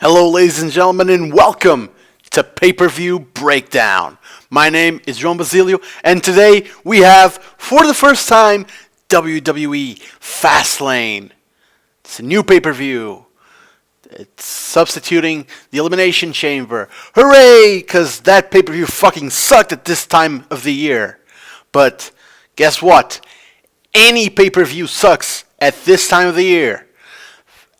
Hello, ladies and gentlemen, and welcome to PPV BreakDown. My name is João Basilio, and today we have, for the first time, WWE Fastlane. It's a new pay-per-view. It's substituting the Elimination Chamber. Hooray! Because that pay-per-view fucking sucked at this time of the year. But guess what? Any pay-per-view sucks at this time of the year.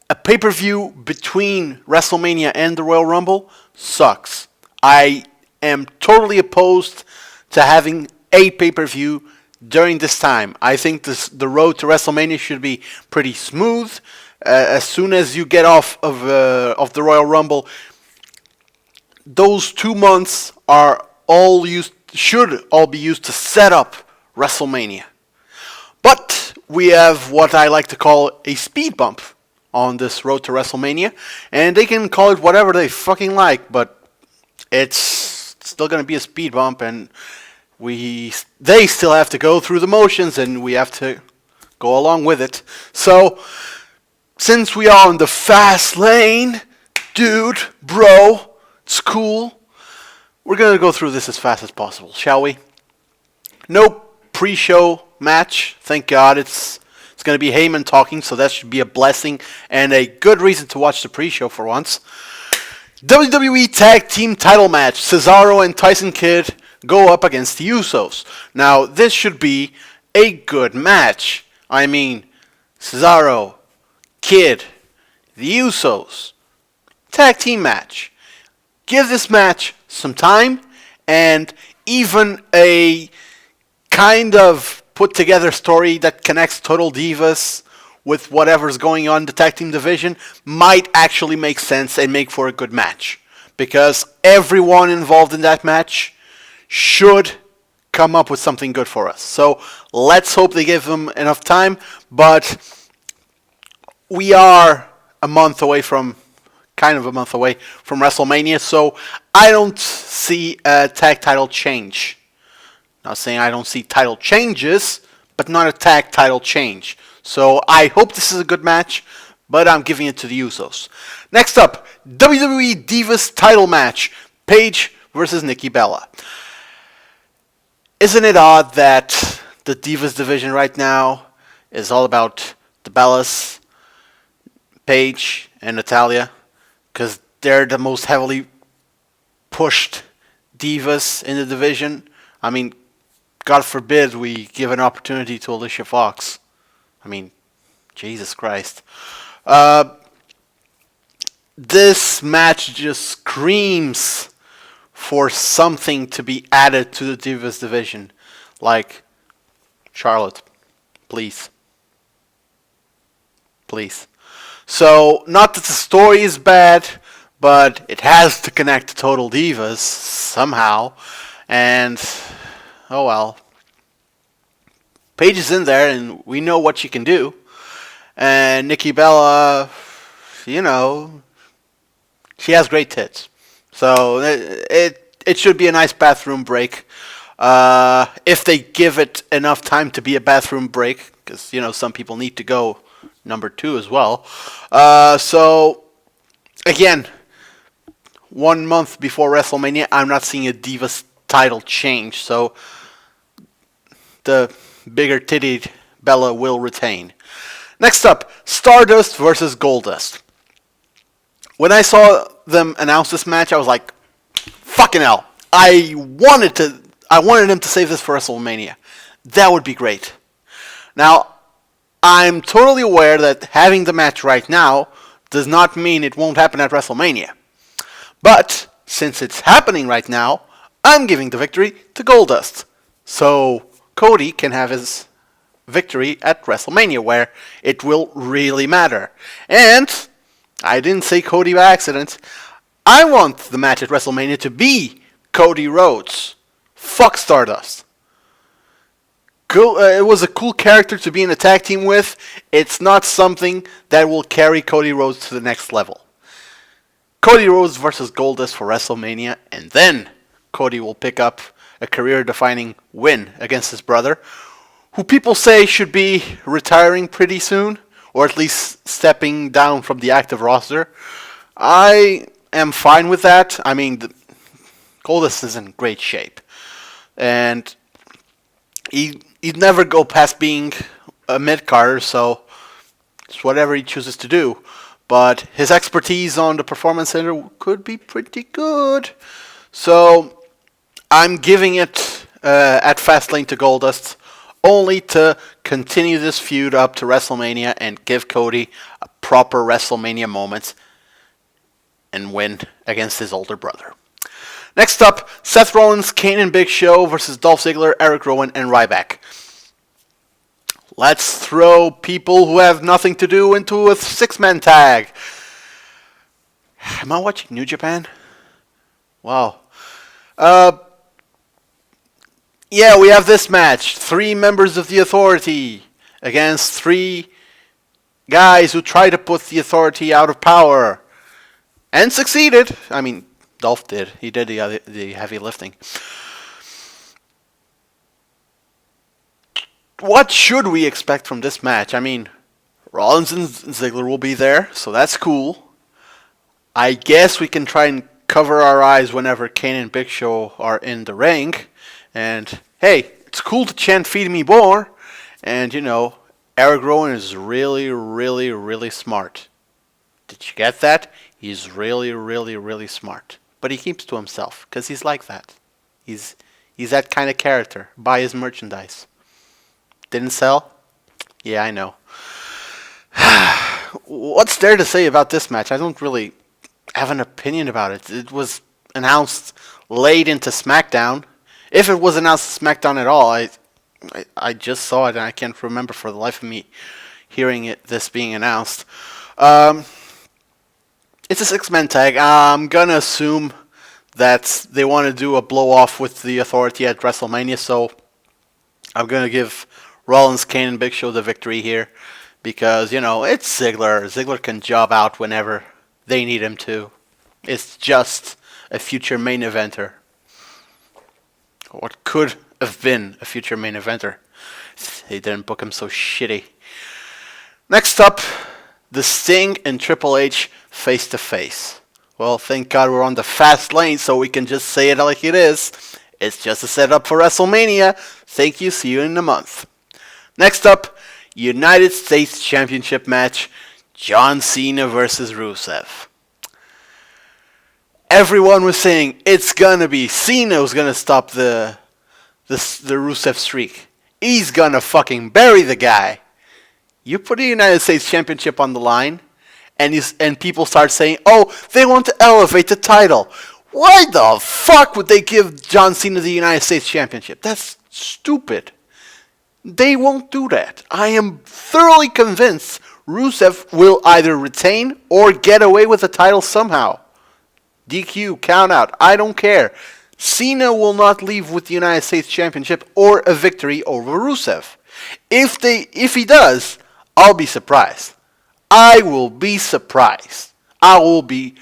A pay-per-view between WrestleMania and the Royal Rumble sucks. I am totally opposed to having a pay-per-view during this time. I think the road to WrestleMania should be pretty smooth. As soon as you get off of the Royal Rumble, those 2 months should all be used to set up WrestleMania. But we have what I like to call a speed bump on this road to WrestleMania, and they can call it whatever they fucking like, but it's still going to be a speed bump, and they still have to go through the motions, and we have to go along with it. So, since we are on the fast lane, dude, bro, it's cool, we're going to go through this as fast as possible, shall we? No pre-show match, thank God. It's going to be Heyman talking, so that should be a blessing and a good reason to watch the pre-show for once. WWE Tag Team title match. Cesaro and Tyson Kidd go up against the Usos. Now, this should be a good match. I mean, Cesaro, Kidd, the Usos. Tag team match. Give this match some time and even a kind of put together story that connects Total Divas with whatever's going on in the tag team division might actually make sense and make for a good match. Because everyone involved in that match should come up with something good for us. So let's hope they give them enough time. But we are a month away from WrestleMania, so I don't see a tag title change. Not saying I don't see title changes, but not a tag title change. So I hope this is a good match, but I'm giving it to the Usos. Next up, WWE Divas title match. Paige versus Nikki Bella. Isn't it odd that the Divas division right now is all about the Bellas, Paige, and Natalya? Because they're the most heavily pushed divas in the division. I mean, God forbid we give an opportunity to Alicia Fox. I mean, Jesus Christ. This match just screams for something to be added to the Divas division. Like, Charlotte, please. Please. So, not that the story is bad, but it has to connect to Total Divas somehow. And oh well. Paige is in there, and we know what she can do. And Nikki Bella, she has great tits. So it should be a nice bathroom break. If they give it enough time to be a bathroom break, because, some people need to go number 2 as well. So, again, 1 month before WrestleMania, I'm not seeing a Divas title change, so the bigger tittied Bella will retain. Next up, Stardust versus Goldust. When I saw them announce this match, I was like, fucking hell. I wanted them to save this for WrestleMania. That would be great. Now, I'm totally aware that having the match right now does not mean it won't happen at WrestleMania. But, since it's happening right now, I'm giving the victory to Goldust. So, Cody can have his victory at WrestleMania, where it will really matter. And I didn't say Cody by accident. I want the match at WrestleMania to be Cody Rhodes. Fuck Stardust. It was a cool character to be in a tag team with. It's not something that will carry Cody Rhodes to the next level. Cody Rhodes versus Goldust for WrestleMania, and then Cody will pick up a career-defining win against his brother, who people say should be retiring pretty soon, or at least stepping down from the active roster. I am fine with that. I mean, Goldust is in great shape, and he'd never go past being a mid-carder, so it's whatever he chooses to do. But his expertise on the Performance Center could be pretty good. So I'm giving it at Fastlane to Goldust, only to continue this feud up to WrestleMania and give Cody a proper WrestleMania moment and win against his older brother. Next up, Seth Rollins, Kane and Big Show versus Dolph Ziggler, Eric Rowan, and Ryback. Let's throw people who have nothing to do into a six-man tag. Am I watching New Japan? Wow. Yeah, we have this match. 3 members of the Authority against 3 guys who try to put the Authority out of power. And succeeded. I mean, Dolph did. He did the heavy lifting. What should we expect from this match? I mean, Rollins and Ziggler will be there, so that's cool. I guess we can try and cover our eyes whenever Kane and Big Show are in the ring. And, hey, it's cool to chant "Feed Me More." And, you know, Eric Rowan is really, really, really smart. Did you get that? He's really, really, really smart. But he keeps to himself, because he's like that. He's that kind of character. Buy his merchandise. Didn't sell? Yeah, I know. What's there to say about this match? I don't really have an opinion about it. It was announced late into SmackDown. If it was announced to SmackDown at all, I just saw it and I can't remember for the life of me hearing this being announced. It's a 6-man tag. I'm going to assume that they want to do a blow-off with the Authority at WrestleMania, so I'm going to give Rollins, Kane, and Big Show the victory here because, you know, it's Ziggler. Ziggler can job out whenever they need him to. It's just a future main eventer. What could have been a future main eventer. They didn't book him so shitty. Next up, the Sting and Triple H face-to-face. Well, thank God we're on the fast lane so we can just say it like it is. It's just a setup for WrestleMania. Thank you, see you in a month. Next up, United States Championship match, John Cena versus Rusev. Everyone was saying it's gonna be Cena who's gonna stop the Rusev streak. He's gonna fucking bury the guy. You put the United States Championship on the line, and people start saying, oh, they want to elevate the title. Why the fuck would they give John Cena the United States Championship? That's stupid. They won't do that. I am thoroughly convinced Rusev will either retain or get away with the title somehow. DQ, count out, I don't care. Cena will not leave with the United States Championship or a victory over Rusev. If he does, I'll be surprised. I will be surprised. I will be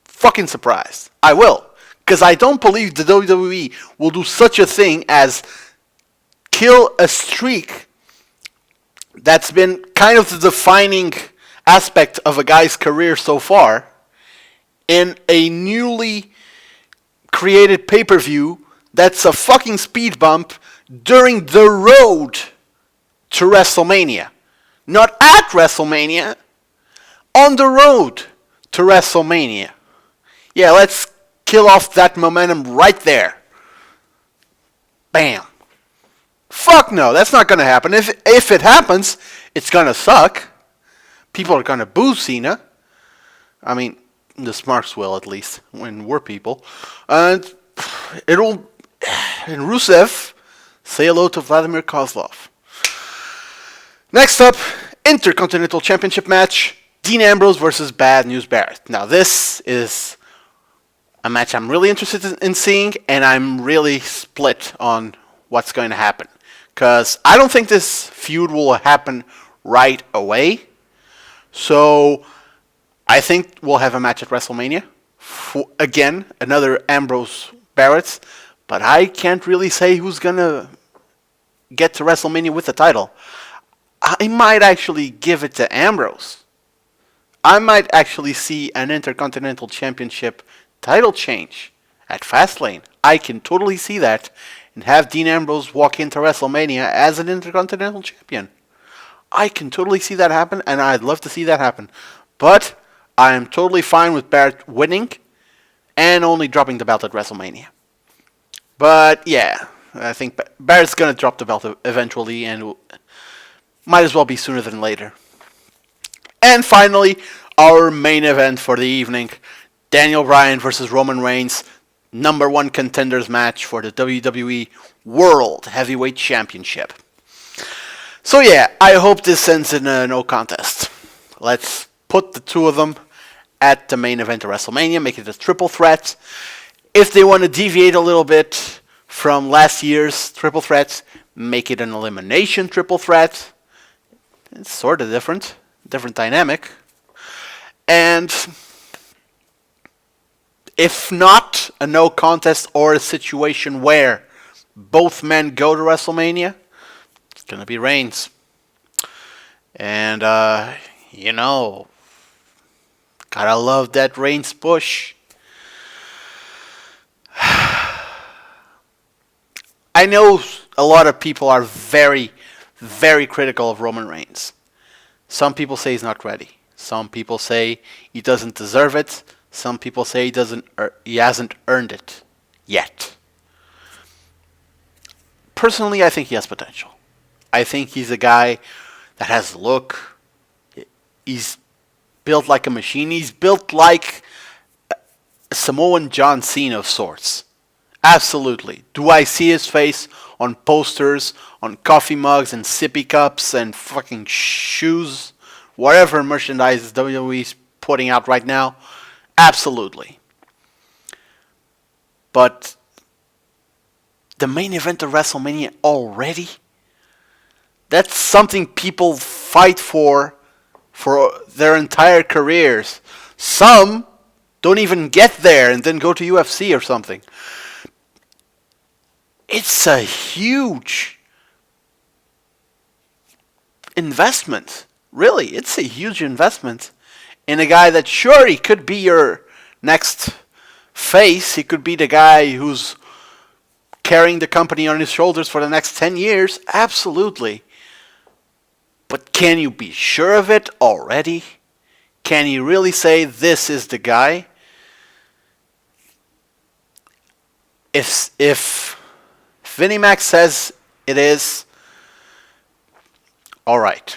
fucking surprised. I will. Because I don't believe the WWE will do such a thing as kill a streak that's been kind of the defining aspect of a guy's career so far in a newly created pay-per-view that's a fucking speed bump during the road to WrestleMania. Not at WrestleMania, on the road to WrestleMania. Yeah, let's kill off that momentum right there. Bam. Fuck no, that's not going to happen. If it happens, it's going to suck. People are going to boo Cena. I mean, the smarks will at least, when we're people. And Rusev, say hello to Vladimir Kozlov. Next up, Intercontinental Championship match, Dean Ambrose versus Bad News Barrett. Now this is a match I'm really interested in seeing, and I'm really split on what's going to happen. Because I don't think this feud will happen right away. So I think we'll have a match at WrestleMania. Again, another Ambrose Barrett. But I can't really say who's going to get to WrestleMania with the title. I might actually give it to Ambrose. I might actually see an Intercontinental Championship title change at Fastlane. I can totally see that and have Dean Ambrose walk into WrestleMania as an Intercontinental Champion. I can totally see that happen, and I'd love to see that happen. But I am totally fine with Barrett winning and only dropping the belt at WrestleMania. But yeah, I think Barrett's going to drop the belt eventually, and might as well be sooner than later. And finally, our main event for the evening, Daniel Bryan versus Roman Reigns, number one contenders match for the WWE World Heavyweight Championship. So yeah, I hope this ends in a no contest. Let's put the two of them at the main event of WrestleMania, make it a triple threat. If they want to deviate a little bit from last year's triple threat, make it an elimination triple threat. It's sort of different dynamic. And if not a no contest or a situation where both men go to WrestleMania, it's going to be Reigns. And, gotta love that Reigns push. I know a lot of people are very, very critical of Roman Reigns. Some people say he's not ready. Some people say he doesn't deserve it. Some people say he hasn't earned it yet. Personally, I think he has potential. I think he's a guy that has look. He's built like a machine. He's built like a Samoan John Cena of sorts. Absolutely. Do I see his face on posters, on coffee mugs and sippy cups and fucking shoes? Whatever merchandise WWE's putting out right now? Absolutely. But the main event of WrestleMania already? That's something people fight for their entire careers. Some don't even get there and then go to UFC or something. It's a huge investment. Really, it's a huge investment in a guy that, sure, he could be your next face. He could be the guy who's carrying the company on his shoulders for the next 10 years. Absolutely. But can you be sure of it already? Can you really say this is the guy? If Vinnie Mac says it is, all right.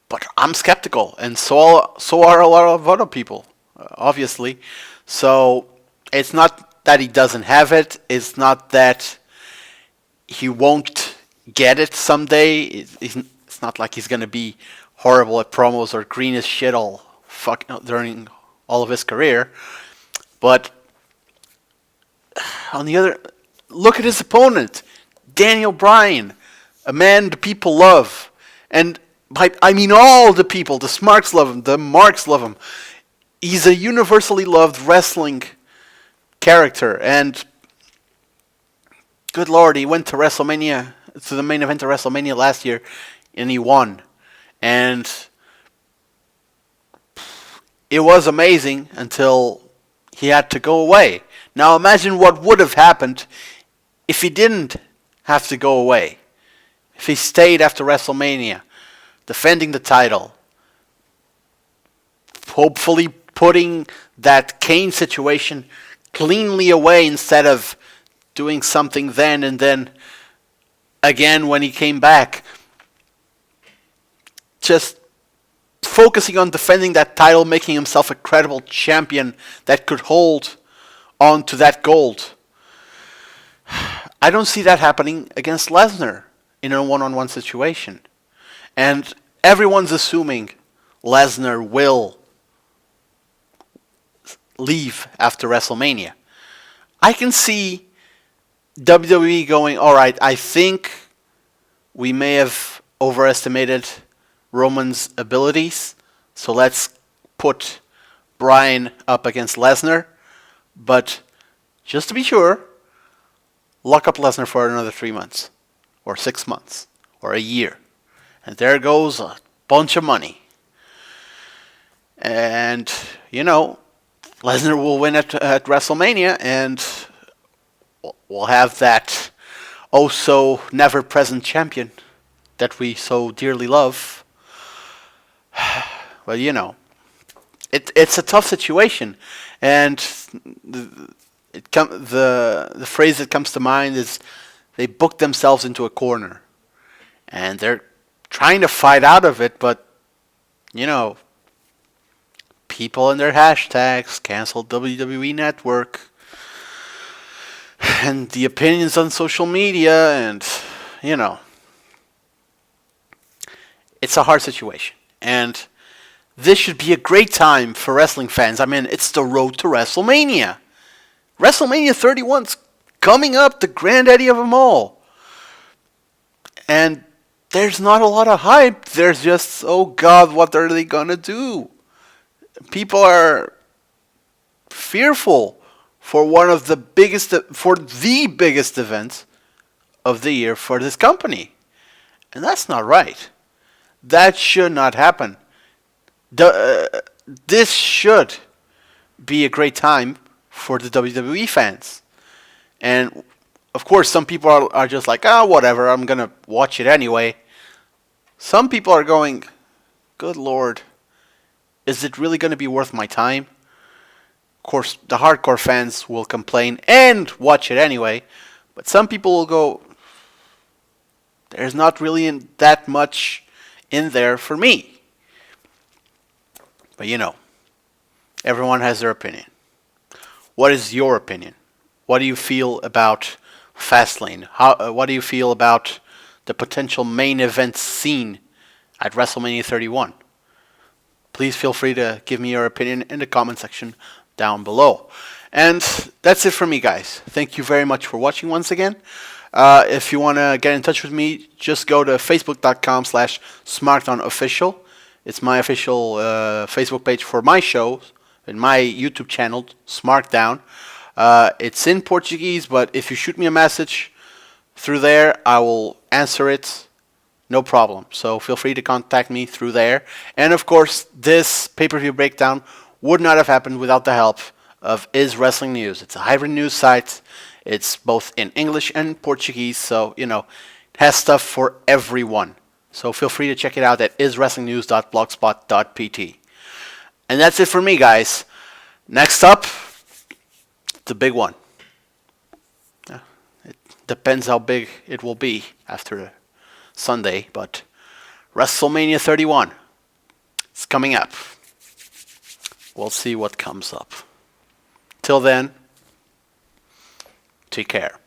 But I'm skeptical, and so are a lot of other people, obviously. So it's not that he doesn't have it. It's not that he won't get it someday. It's not like he's going to be horrible at promos or green as shit during all of his career. But on the other, look at his opponent, Daniel Bryan, a man the people love. And I mean all the people, the Smarks love him, the Marks love him. He's a universally loved wrestling character. And good Lord, he went to WrestleMania, to the main event of WrestleMania last year, and he won. And it was amazing until he had to go away. Now imagine what would have happened if he didn't have to go away. If he stayed after WrestleMania, defending the title, hopefully putting that Kane situation cleanly away instead of doing something then and then again when he came back. Just focusing on defending that title, making himself a credible champion that could hold on to that gold. I don't see that happening against Lesnar in a one-on-one situation. And everyone's assuming Lesnar will leave after WrestleMania. I can see WWE going, all right, I think we may have overestimated Roman's abilities, so let's put Bryan up against Lesnar. But just to be sure, lock up Lesnar for another 3 months, or 6 months, or a year. And there goes a bunch of money. And, Lesnar will win at WrestleMania, and we'll have that oh so never present champion that we so dearly love. Well, it's a tough situation, and the phrase that comes to mind is they booked themselves into a corner, and they're trying to fight out of it, but people and their hashtags cancel WWE Network, and the opinions on social media, and it's a hard situation, and this should be a great time for wrestling fans. I mean, it's the road to WrestleMania. WrestleMania 31's coming up, the granddaddy of them all. And there's not a lot of hype. There's just, oh God, what are they going to do? People are fearful for the biggest event of the year for this company. And that's not right. That should not happen. This should be a great time for the WWE fans. And of course, some people are just like, whatever, I'm going to watch it anyway. Some people are going, good Lord, is it really going to be worth my time? Of course, the hardcore fans will complain and watch it anyway. But some people will go, there's not really that much in there for me. But everyone has their opinion. What is your opinion? What do you feel about Fastlane? What do you feel about the potential main event scene at WrestleMania 31? Please feel free to give me your opinion in the comment section down below. And that's it for me, guys. Thank you very much for watching once again. If you want to get in touch with me, just go to facebook.com/SmarkDownOfficial. It's my official Facebook page for my show and my YouTube channel, SmarkDown. It's in Portuguese, but if you shoot me a message through there, I will answer it. No problem. So feel free to contact me through there. And of course, this pay-per-view breakdown would not have happened without the help of Is Wrestling News. It's a hybrid news site. It's both in English and Portuguese, so it has stuff for everyone. So feel free to check it out at iswrestlingnews.blogspot.pt. And that's it for me, guys. Next up, the big one. It depends how big it will be after Sunday, but WrestleMania 31. It's coming up. We'll see what comes up. Till then, take care.